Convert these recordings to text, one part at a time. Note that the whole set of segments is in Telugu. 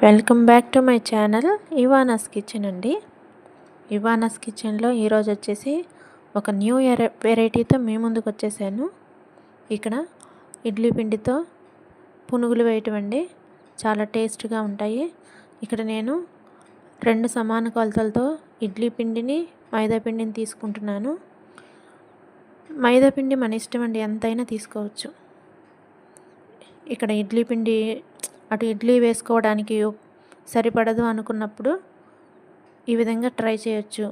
Welcome back to my channel Ivana's kitchen అండి. ఇవానాస్ కిచెన్లో ఈరోజు వచ్చేసి ఒక న్యూ ఇయర్ వెరైటీతో మీ ముందుకు వచ్చేసాను. ఇక్కడ ఇడ్లీ పిండితో పునుగులు వేయటం అండి. చాలా టేస్ట్గా ఉంటాయి. ఇక్కడ నేను 2 సమాన కొలతలతో ఇడ్లీ పిండిని మైదా పిండిని తీసుకుంటున్నాను. మైదా పిండి మన ఇష్టం అండి, ఎంతైనా తీసుకోవచ్చు. ఇక్కడ ఇడ్లీ పిండి అటు ఇడ్లీ వేసుకోవడానికి సరిపడదు అనుకున్నప్పుడు ఈ విధంగా ట్రై చేయొచ్చు.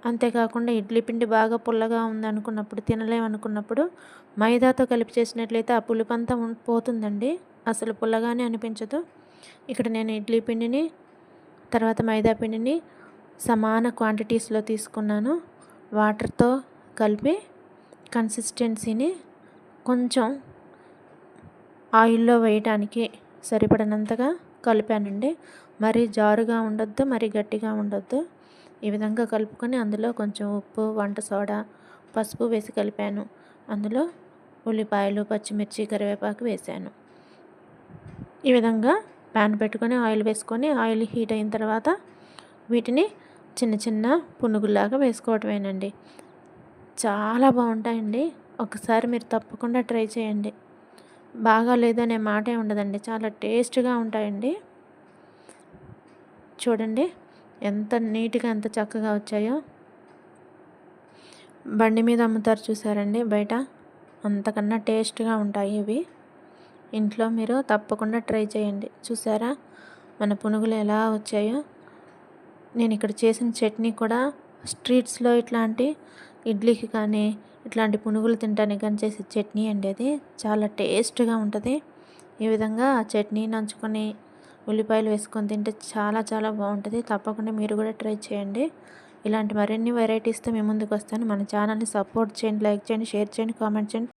అంతేకాకుండా ఇడ్లీ పిండి బాగా పుల్లగా ఉందనుకున్నప్పుడు, తినలేమనుకున్నప్పుడు మైదాతో కలిపి చేసినట్లయితే ఆ పులుపంతా పోతుందండి, అసలు పుల్లగానే అనిపించదు. ఇక్కడ నేను ఇడ్లీ పిండిని తర్వాత మైదా పిండిని సమాన క్వాంటిటీస్లో తీసుకున్నాను. వాటర్తో కలిపి కన్సిస్టెన్సీని కొంచెం ఆయిల్లో వేయటానికి సరిపడినంతగా కలిపానండి. మరీ జారుగా ఉండొద్దు, మరీ గట్టిగా ఉండొద్దు. ఈ విధంగా కలుపుకొని అందులో కొంచెం ఉప్పు, వంట సోడా, పసుపు వేసి కలిపాను. అందులో ఉల్లిపాయలు, పచ్చిమిర్చి, కరివేపాకు వేసాను. ఈ విధంగా ప్యాన్ పెట్టుకొని ఆయిల్ వేసుకొని ఆయిల్ హీట్ అయిన తర్వాత వీటిని చిన్న చిన్న పునుగుల్లాగా వేసుకోవటమేనండి. చాలా బాగుంటాయండి. ఒకసారి మీరు తప్పకుండా ట్రై చేయండి. బాగా లేదనే మాటే ఉండదండి, చాలా టేస్ట్గా ఉంటాయండి. చూడండి ఎంత నీట్గా ఎంత చక్కగా వచ్చాయో. బండి మీద అమ్ముతారు చూసారండి బయట, అంతకన్నా టేస్ట్గా ఉంటాయి ఇవి. ఇంట్లో మీరు తప్పకుండా ట్రై చేయండి. చూసారా మన పునుగులు ఎలా వచ్చాయో. నేను ఇక్కడ చేసిన చట్నీ కూడా స్ట్రీట్స్లో ఇట్లాంటి ఇడ్లీకి కానీ ఇట్లాంటి పునుగులు తినడానికి కానీ చేసే చట్నీ అండి. అది చాలా టేస్ట్గా ఉంటుంది. ఈ విధంగా చట్నీ నంచుకొని ఉల్లిపాయలు వేసుకొని తింటే చాలా చాలా బాగుంటుంది. తప్పకుండా మీరు కూడా ట్రై చేయండి. ఇలాంటి మరిన్ని వెరైటీస్తో మీ ముందుకు వస్తాను. మన ఛానల్ని సపోర్ట్ చేయండి, లైక్ చేయండి, షేర్ చేయండి, కామెంట్ చేయండి.